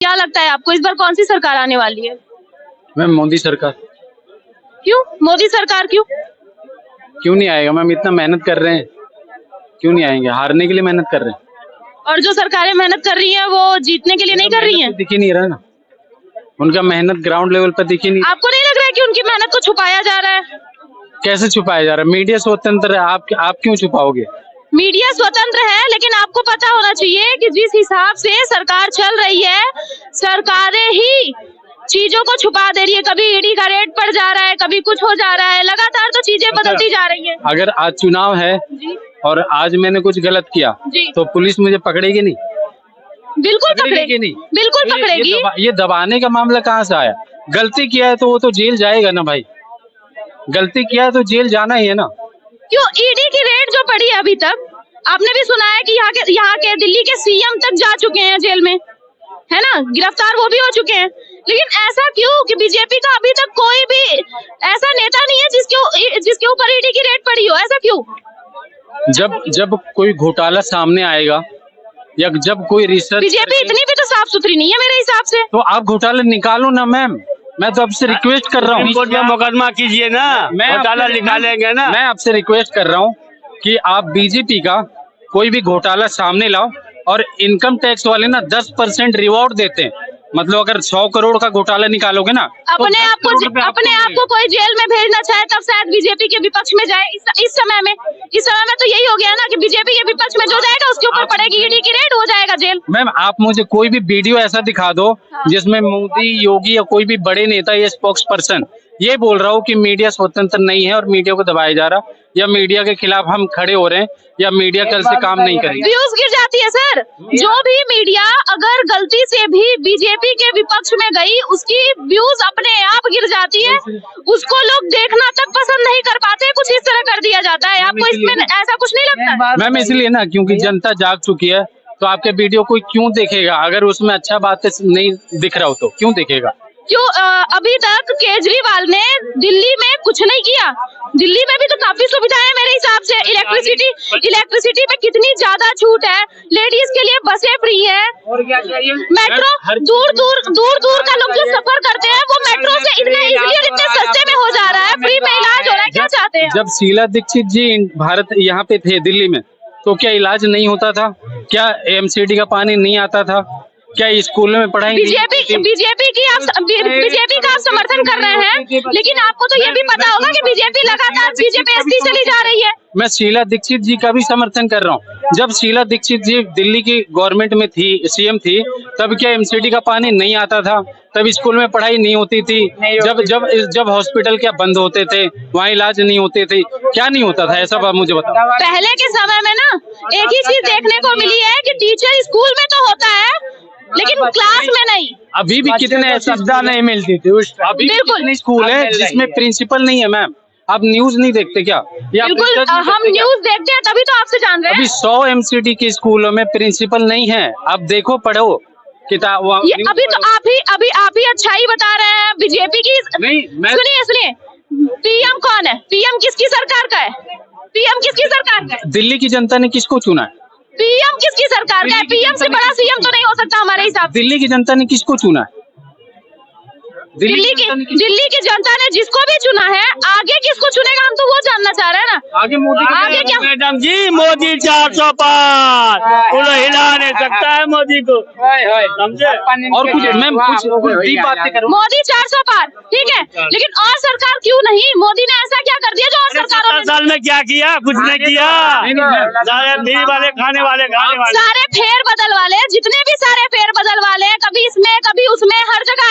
क्या लगता है आपको इस बार कौन सी सरकार आने वाली है? मैम मोदी सरकार। क्यों मोदी सरकार क्यों नहीं आएगा मैम? इतना मेहनत कर रहे हैं, क्यों नहीं आएंगे? हारने के लिए मेहनत कर रहे हैं। और जो सरकारें मेहनत कर रही हैं वो जीतने के लिए नहीं कर रही हैं? दिख ही नहीं रहा ना, उनका मेहनत ग्राउंड लेवल पर दिख ही नहीं। आपको नहीं लग रहा है कि उनकी मेहनत को छुपाया जा रहा है? कैसे छुपाया जा रहा है? मीडिया स्वतंत्र है, आप क्यों छुपाओगे? मीडिया स्वतंत्र है, लेकिन आपको पता होना चाहिए कि जिस हिसाब से सरकार चल रही है, सरकारें ही चीजों को छुपा दे रही है। कभी ईडी का रेड पड़ जा रहा है, कभी कुछ हो जा रहा है, लगातार तो चीजें बदलती जा रही है। अगर आज चुनाव है और आज मैंने कुछ गलत किया तो पुलिस मुझे पकड़ेगी नहीं? बिल्कुल पकड़ेगी नहीं, बिल्कुल पकड़ेगी। ये दबाने का मामला कहाँ से आया? गलती किया है तो वो तो जेल जाएगा ना भाई, गलती किया है तो जेल जाना ही है ना। क्यों ईडी की रेड जो पड़ी है अभी तक, आपने भी सुना है कि यहाँ के दिल्ली के सीएम तक जा चुके हैं जेल में, है ना, गिरफ्तार वो भी हो चुके हैं। लेकिन ऐसा क्यों कि बीजेपी का अभी तक कोई भी ऐसा नेता नहीं है जिसके ऊपर ईडी की रेड पड़ी हो? ऐसा क्यों? जब कोई घोटाला सामने आएगा या जब कोई रिसर्च, बीजेपी इतनी भी तो साफ सुथरी नहीं है मेरे हिसाब से। तो आप घोटाला निकालो ना मैम, मैं तो आपसे रिक्वेस्ट कर रहा हूँ। कोर्ट में मुकदमा कीजिए ना, घोटाला निकालेंगे ना। मैं आपसे रिक्वेस्ट कर रहा हूँ कि आप बीजेपी का कोई भी घोटाला सामने लाओ, और इनकम टैक्स वाले ना 10% रिवॉर्ड देते हैं। मतलब अगर 100 करोड़ का घोटाला निकालोगे ना, अपने आप को कोई जेल में भेजना चाहे तब शायद बीजेपी के विपक्ष में जाए। इस समय में तो यही हो गया ना कि बीजेपी के विपक्ष में जो जाएगा उसके ऊपर पड़ेगी ईडी की रेड, हो जाएगा जेल। मैम आप मुझे कोई भी वीडियो ऐसा दिखा दो जिसमें मोदी, योगी या कोई भी बड़े नेता या स्पोक्स पर्सन ये बोल रहा हो कि मीडिया स्वतंत्र नहीं है और मीडिया को दबाया जा रहा, या मीडिया के खिलाफ हम खड़े हो रहे हैं, या मीडिया कल से काम नहीं करेगी। व्यूज गिर जाती है सर। जो भी मीडिया अगर गलती से भी बीजेपी के विपक्ष में गई, उसकी व्यूज अपने आप गिर जाती है, उसको लोग देखना तक पसंद नहीं कर पाते। कुछ इस तरह कर दिया जाता है। आपको इसमें ऐसा कुछ नहीं लगता? मैम इसलिए ना, क्योंकि जनता जाग चुकी है, तो आपके वीडियो कोई क्यों देखेगा? अगर उसमें अच्छा बात नहीं दिख रहा हो तो क्यों देखेगा? क्यों अभी तक केजरीवाल ने दिल्ली में कुछ नहीं किया? दिल्ली में भी तो काफी सुविधाएं है मेरे हिसाब से। इलेक्ट्रिसिटी में कितनी ज्यादा छूट है, लेडीज के लिए बसें फ्री है, मेट्रो दूर का लोग जो सफर करते हैं वो मेट्रो से इतने इजीली और इतने सस्ते में हो जा रहा है, फ्री में इलाज हो रहा है। क्या चाहते हैं? जब शीला दीक्षित जी यहाँ पे थे दिल्ली में, तो क्या इलाज नहीं होता था? क्या एमसीडी का पानी नहीं आता था? क्या स्कूलों में पढ़ाई? बीजेपी का आप समर्थन कर रहे हैं, लेकिन आपको तो ये भी पता होगा कि बीजेपी लगातार बीजेपी चली जा रही है। मैं शीला दीक्षित जी का भी समर्थन कर रहा हूँ। जब शीला दीक्षित जी दिल्ली की गवर्नमेंट में थी, सीएम थी, तब क्या एमसीडी का पानी नहीं आता था? तब स्कूल में पढ़ाई नहीं होती थी? जब हॉस्पिटल क्या बंद होते थे, वहाँ इलाज नहीं होते थे? क्या नहीं होता था? ऐसा मुझे बताओ। पहले के समय में ना एक ही चीज देखने को मिली है कि टीचर स्कूल में तो होता है लेकिन क्लास में नहीं। अभी भी कितने ऐसी सुविधा नहीं मिलती थी। अभी बिल्कुल स्कूल है जिसमें प्रिंसिपल नहीं है। मैम आप न्यूज नहीं देखते क्या? बिल्कुल हम न्यूज देखते हैं, तभी तो आपसे जान रहे हैं। अभी 100 एमसीडी के स्कूलों में प्रिंसिपल नहीं है। आप देखो, पढ़ो किताब। अभी तो आप ही अच्छाई बता रहे हैं बीजेपी की। सुनिए पीएम कौन है? पीएम किसकी सरकार का है? पीएम किसकी सरकार का है? दिल्ली की जनता ने किसको चुना है? पीएम किसकी सरकार का है? पीएम से बड़ा सीएम तो नहीं हो सकता हमारे हिसाब से। दिल्ली की जनता ने किसको चुना है? दिल्ली की जनता ने जिसको भी चुना है, आगे किसको चुनेगा हम तो वो जानना चाह रहे हैं ना। आगे मोदी, आगे क्या? मैडम जी मोदी 400 पार हिला नहीं सकता है मोदी को, समझे? और कुछ मैम कुछ डीप बातें करो। मोदी 400 पार ठीक है, लेकिन और सरकार क्यों नहीं? मोदी ने ऐसा क्या कर दिया जो और सरकारों ने? साल में क्या किया? कुछ नहीं किया। सारे फ्री वाले खाने वाले सारे फेर बदल वाले, जितने भी सारे फेर बदल वाले, कभी इसमें कभी उसमें, हर जगह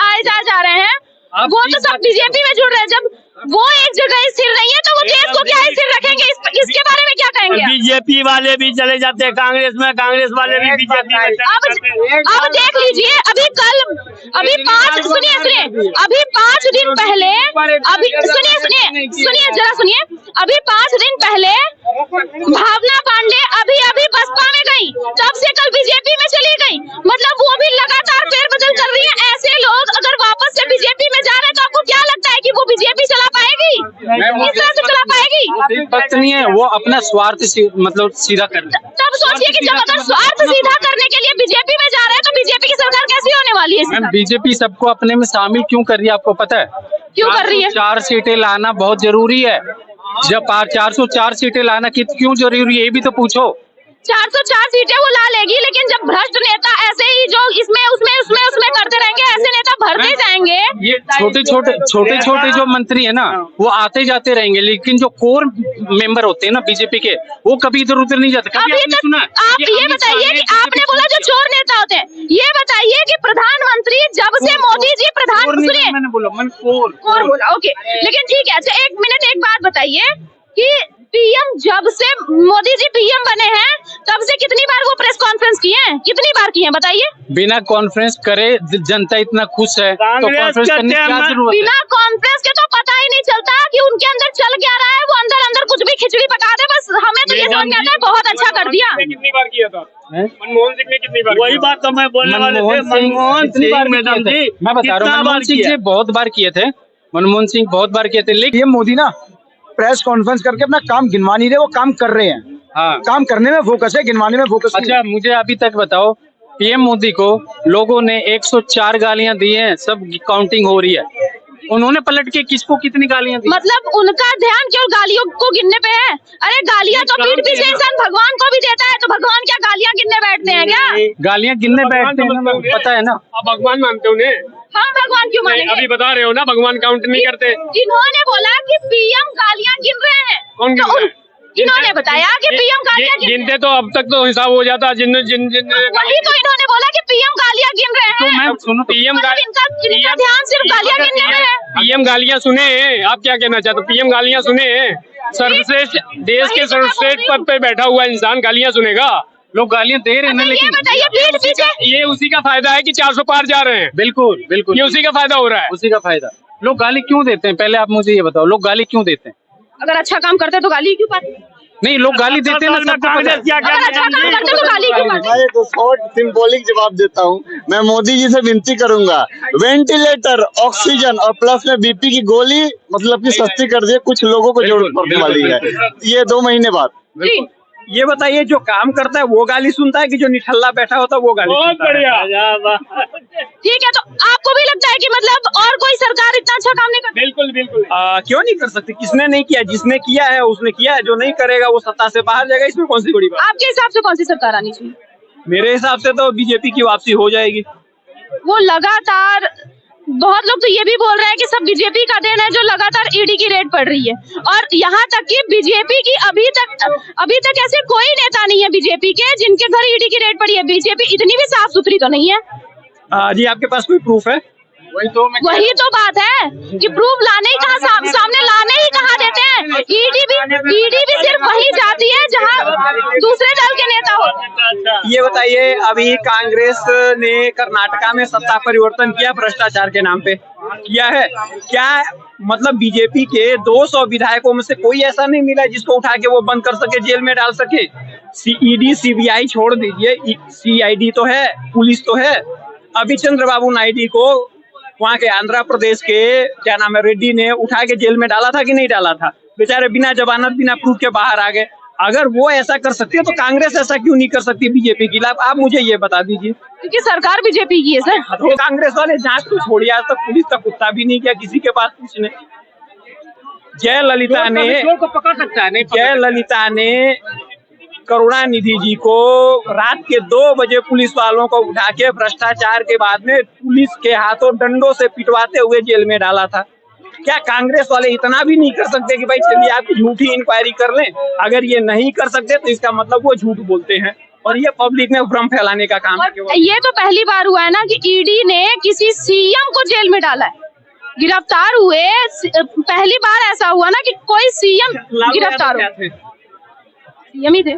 आए जा रहे हैं, वो तो सब बीजेपी में जुड़ रहे हैं। जब वो एक जगह स्थिर नहीं है तो वो देश को क्या स्थिर रखेंगे? इसके बारे में क्या कहेंगे? बीजेपी वाले भी चले जाते हैं कांग्रेस में, कांग्रेस वाले भी बीजेपी में। अब देख लीजिए, अभी 5 दिन पहले, सुनिए जरा सुनिए, अभी 5 दिन पहले भावना पांडे अभी बसपा में गई, तब से कल बीजेपी में चली गई। मतलब वो भी लगातार फेरबदल कर रही है। ऐसे लोग अगर वापस से बीजेपी में जा रहे हैं तो आपको क्या लगता है कि वो बीजेपी चला पाएगी? इस तरह से चला पाएगी? पत्नी है वो अपना स्वार्थ मतलब सीधा कर रही है। तब सोचिए कि जब अगर स्वार्थ सीधा करने के लिए बीजेपी में जा रहे हैं तो बीजेपी की सरकार कैसी होने इस हिसाब से? बीजेपी सबको अपने में शामिल क्यों कर रही है, आपको पता है? क्यों कर रही है? 404 सीटें लाना बहुत जरूरी है। जब 404 सीटें लाना क्यों जरूरी है, ये भी तो पूछो। 404 सीटें वो ला लेगी, लेकिन जब भ्रष्ट नेता ऐसे ही जो इसमें उसमें करते रहेंगे, ऐसे नेता भरते जाएंगे। ये छोटे जो मंत्री है ना, वो आते जाते रहेंगे, लेकिन जो कोर मेंबर होते हैं ना बीजेपी के, वो कभी इधर उधर नहीं जाते। कभी आपने सुना? आप ये बताइए कि आपने बोला जो चोर नेता होते हैं, ये बताइए कि प्रधानमंत्री जब से मोदी जी सुनिए, मैंने बोला कोर बोला, ओके, लेकिन ठीक है। अच्छा एक मिनट, एक बात बताइए कि पीएम जब से मोदी जी पीएम बने हैं तब से कितनी बार वो प्रेस कॉन्फ्रेंस किए हैं, कितनी बार किए हैं बताइए? बिना कॉन्फ्रेंस करे जनता इतना खुश है तो कॉन्फ्रेंस करने की क्या जरूरत है? बिना कॉन्फ्रेंस के तो पता ही नहीं चलता कि उनके अंदर चल क्या रहा है। वो अंदर कुछ भी खिचड़ी पका दे, बस हमें तो ये समझ में आता है बहुत अच्छा कर दिया। कितनी बार किया था मनमोहन सिंह ने? कितनी बार? वही बात तो मैं बोलने वाले थे। मनमोहन सिंह मैडम जी, मैं बता रहा हूँ, मनमोहन सिंह जी बहुत बार किए थे, मनमोहन सिंह बहुत बार किए थे, लेकिन ये मोदी ना प्रेस कॉन्फ्रेंस करके अपना काम गिनवा नहीं रहे, वो काम कर रहे हैं। हाँ, काम करने में फोकस है, गिनवाने में फोकस नहीं। अच्छा मुझे अभी तक बताओ, पीएम मोदी को लोगों ने 104 गालियां दी हैं, सब काउंटिंग हो रही है, उन्होंने पलट के किसको कितनी गालियां दी? मतलब उनका ध्यान केवल गालियों को गिनने पे है। अरे गालियां तो पीठ पीछे इंसान भगवान को भी देता है, तो भगवान क्या गालियां गिनने बैठते हैं क्या? गालियां गिनने बैठते हैं, पता है ना? आप भगवान मानते हो उन्हें? हम भगवान क्यों मानेंगे? अभी बता रहे हो ना भगवान काउंट नहीं करते। इन्होंने बोला कि पीएम गालियां गिन रहे हैं। कौन गिन रहा है? इन्होंने बताया कि पीएम गालियां गिन, गिनते तो अब तक तो हिसाब हो जाता। जिन वही तो इन्होंने बोला कि पीएम गालियां गिन रहे तो हैं। मैं सुनो, पीएम इनका ध्यान सिर्फ गालियां गिनने में है। पीएम गालियां सुने हैं? आप क्या कहना चाहते हो? पीएम गालियां सुने हैं? सर्वश्रेष्ठ देश के सर्वश्रेष्ठ पद पे बैठा हुआ इंसान गालियां सुनेगा? लोग गालियां दे रहे हैं ना, लेकिन ये बताइए पीठ पीछे ये उसी का फायदा है कि 400 पार जा रहे हैं। बिल्कुल बिल्कुल, ये उसी का फायदा हो रहा है। उसी का फायदा। लोग गाली क्यों देते हैं, पहले आप मुझे ये बताओ, लोग गाली क्यों देते हैं? अगर अच्छा काम करते तो गाली क्यों पाते? नहीं, लोग गाली देते हैं ना, सबको पता है। अगर अच्छा काम करते तो गाली क्यों पाते? मैं एक शॉर्ट सिंबॉलिक जवाब देता हूँ। मैं मोदी जी से विनती करूंगा, वेंटिलेटर, ऑक्सीजन और प्लस में बीपी की गोली मतलब कि सस्ती कर दिए, कुछ लोगों को जरूरत पड़ने वाली है ये 2 महीने बाद। ये बताइए जो काम करता है वो गाली सुनता है कि जो निठल्ला बैठा होता है वो गाली? बहुत बढ़िया। ठीक है, तो आपको भी लगता है कि मतलब और कोई सरकार इतना अच्छा काम नहीं करती? बिल्कुल बिल्कुल। क्यों नहीं कर सकती? किसने नहीं किया? जिसने किया है उसने किया है, जो नहीं करेगा वो सत्ता से बाहर जाएगा। इसमें कौन सी बड़ी बात? आपके हिसाब से कौन सी सरकार आनी चाहिए? मेरे हिसाब से तो बीजेपी की वापसी हो जाएगी। वो लगातार, बहुत लोग तो ये भी बोल रहे हैं कि सब बीजेपी का देन है जो लगातार ईडी की रेड पड़ रही है, और यहाँ तक कि बीजेपी की अभी तक ऐसे कोई नेता नहीं है बीजेपी के जिनके घर ईडी की रेड पड़ी है। बीजेपी इतनी भी साफ सुथरी तो नहीं है। जी आपके पास कोई प्रूफ है? वही तो बात है कि प्रूफ लाने ही कहाँ, सामने लाने ही कहाँ देते हैं। ईडी भी सिर्फ वही जाती है जहाँ दूसरे दल के नेता हो। ये बताइए, अभी कांग्रेस ने कर्नाटका में सत्ता परिवर्तन किया भ्रष्टाचार के नाम पे, किया है क्या? मतलब बीजेपी के 200 विधायकों में से कोई ऐसा नहीं मिला जिसको उठा के वो बंद कर सके, जेल में डाल सके। ईडी सीबीआई छोड़ दीजिए, सीआईडी तो है, पुलिस तो है। अभी चंद्रबाबू नायडू को वहाँ के आंध्र प्रदेश के क्या नाम है रेड्डी ने उठा के जेल में डाला था कि नहीं डाला था? बेचारे बिना जमानत बिना प्रूफ के बाहर आ गए। अगर वो ऐसा कर सकती है तो कांग्रेस ऐसा क्यों नहीं कर सकती बीजेपी के खिलाफ? आप मुझे ये बता दीजिए। क्योंकि सरकार बीजेपी की है सर। तो कांग्रेस वाले जांच तो छोड़िए, आज तक पुलिस का कुत्ता भी नहीं किया किसी के पास पूछने। जयललिता ने करुणानिधि जी को रात के 2 बजे पुलिस वालों को उठा के भ्रष्टाचार के बाद में पुलिस के हाथों डंडों से पिटवाते हुए जेल में डाला था। क्या कांग्रेस वाले इतना भी नहीं कर सकते कि भाई चलिए आप झूठी इंक्वायरी कर लें? अगर ये नहीं कर सकते तो इसका मतलब वो झूठ बोलते हैं और ये पब्लिक में भ्रम फैलाने का काम है। ये तो पहली बार हुआ है ना कि ईडी ने किसी सीएम को जेल में डाला है, गिरफ्तार हुए। पहली बार ऐसा हुआ ना कि कोई सीएम गिरफ्तार हुआ। सीएम ही थे।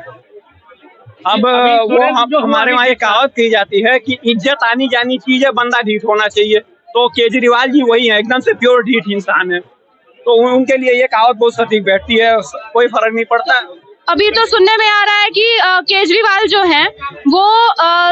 अब वो हमारे वहाँ एक कहावत की जाती है कि इज्जत आनी जानी चीज है, बंदा ढीठ होना चाहिए। तो केजरीवाल जी वही है, एकदम से प्योर ढीठ इंसान है, तो उनके लिए ये कहावत बहुत सटीक बैठती है, कोई फर्क नहीं पड़ता। अभी तो सुनने में आ रहा है कि केजरीवाल जो हैं वो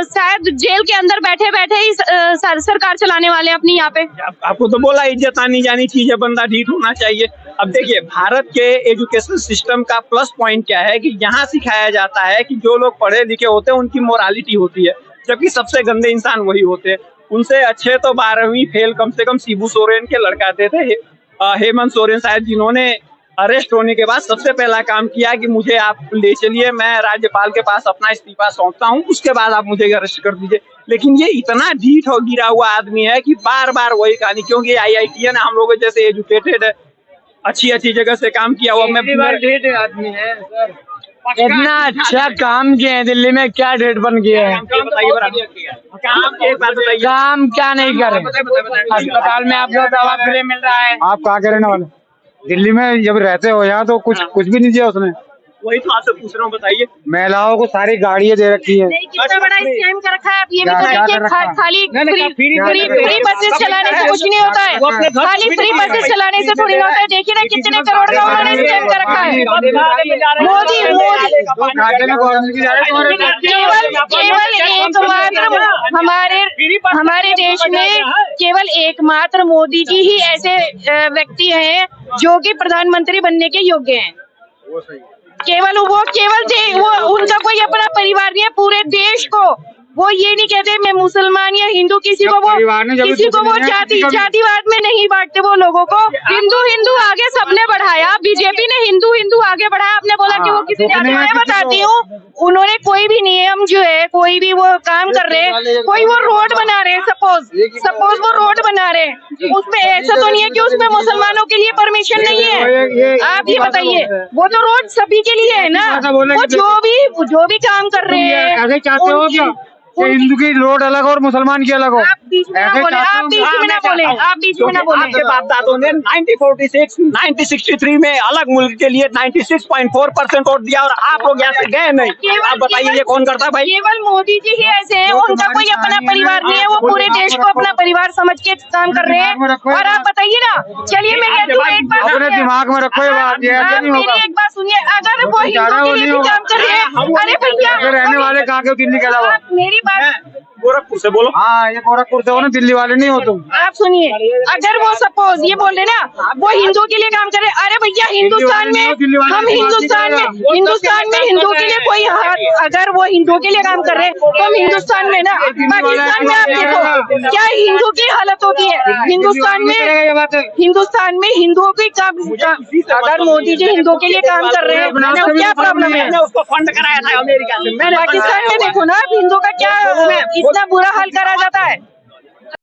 शायद जेल के अंदर बैठे बैठे ही सरकार चलाने वाले हैं अपनी यहाँ पे। आपको तो बोला इज्जत आनी जानी चीज है, बंदा ढीठ होना चाहिए। अब देखिए भारत के एजुकेशन सिस्टम का प्लस पॉइंट क्या है कि यहाँ सिखाया जाता है कि जो लोग पढ़े लिखे होते हैं उनकी मोरालिटी होती है, जबकि सबसे गंदे इंसान वही होते हैं। उनसे अच्छे तो 12वीं फेल कम से कम शिबू सोरेन के लड़काते थे। हेमंत सोरेन शायद, जिन्होंने अरेस्ट होने के बाद सबसे पहला काम किया कि मुझे आप ले चलिए, मैं राज्यपाल के पास अपना इस्तीफा सौंपता हूं, उसके बाद आप मुझे अरेस्ट कर दीजिए। लेकिन ये इतना ढीठ और गिरा हुआ आदमी है कि बार बार वही कहानी, क्योंकि IITian हम लोग जैसे एजुकेटेड है, अच्छी जगह से काम किया हुआ, मैं आदमी है सर, इतना अच्छा काम किए हैं दिल्ली में, क्या डेट बन गया है? काम क्या नहीं करे? अस्पताल में आपको दवा फ्री मिल रहा है। आप कहाँ के रहने वाले? दिल्ली में जब रहते हो यहाँ तो कुछ भी नहीं दिया उसने। वही तो आपसे पूछ रहा हूँ, बताइए। महिलाओं को सारी गाड़ियाँ दे रखी है। कितना बड़ा स्कैम कर रखा है आप ये बताइए। खाली फ्री बसेस चलाने से कुछ नहीं होता है, खाली फ्री बसेस चलाने से थोड़ी ना होता है। देखिए ना कितने करोड़ का उन्होंने स्कैम कर रखा है। मोदी केवल एकमात्र हमारे देश में केवल एकमात्र मोदी जी ही ऐसे व्यक्ति हैं जो कि प्रधानमंत्री बनने के योग्य हैं। केवल उनका कोई अपना परिवार नहीं है, पूरे देश को वो ये नहीं कहते मैं मुसलमान या हिंदू, किसी को वो जातिवाद में नहीं बांटते वो लोगों को। हिंदू आगे सबने बढ़ाया, बीजेपी ने हिंदू आगे बढ़ाया। आपने बोला कि वो किसी जाति में, बताती हूँ, उन्होंने कोई भी नियम जो है, कोई भी वो काम कर रहे हैं, कोई वो रोड बना रहे हैं, सपोज वो रोड बना रहे हैं, उसमें ऐसा तो नहीं है कि उसमें मुसलमानों के लिए परमिशन नहीं है। आप ये बताइए, वो तो रोड सभी के लिए है ना। वो जो भी काम कर रहे हैं, हिंदू की रोड अलग और मुसलमान की अलग हो। आप बीच में ना बोले, आप बीच में ना बोले। आपके बाप दादों ने 1946, 1963 में अलग मुल्क के लिए 96.4% वोट दिया और आप लोग यहाँ से गए नहीं। आप बताइए ये कौन करता है भाई? केवल मोदी जी ही ऐसे हैं, उनका कोई अपना परिवार नहीं है, वो पूरे देश को अपना परिवार समझ के काम कर रहे हैं। और आप बताइए ना, चलिए मैं कहती हूँ एक बात अपने दिमाग में रखो ये बात, मेरी एक बात सुनिए, अगर वो हिंदू के लिए भी काम कर रहे हैं, अरे भैया रहने वाले कहाँ के? दिल्ली के अलावा मेरी बात गोरखपुर से बोलो। हाँ, ये गोरखपुर से हो ना, दिल्ली वाले नहीं हो तुम। आप सुनिए, अगर वो सपोज ये बोल रहे ना वो हिंदू के लिए काम करे, अरे भैया हिंदुस्तान में हिंदू के लिए कोई, अगर वो हिंदू के लिए काम कर रहे तो हम हिंदुस्तान में ना, पाकिस्तान में आप देखो क्या हिंदू की हालत होती है। हिंदुस्तान में हिंदुओं की काम, अगर मोदी जी हिंदू के लिए काम कर रहे हैं तो क्या प्रॉब्लम है? उसको फंड कराया था अमेरिका से। पाकिस्तान में देखो ना, हिंदू का क्या इतना बुरा हाल करा जाता है।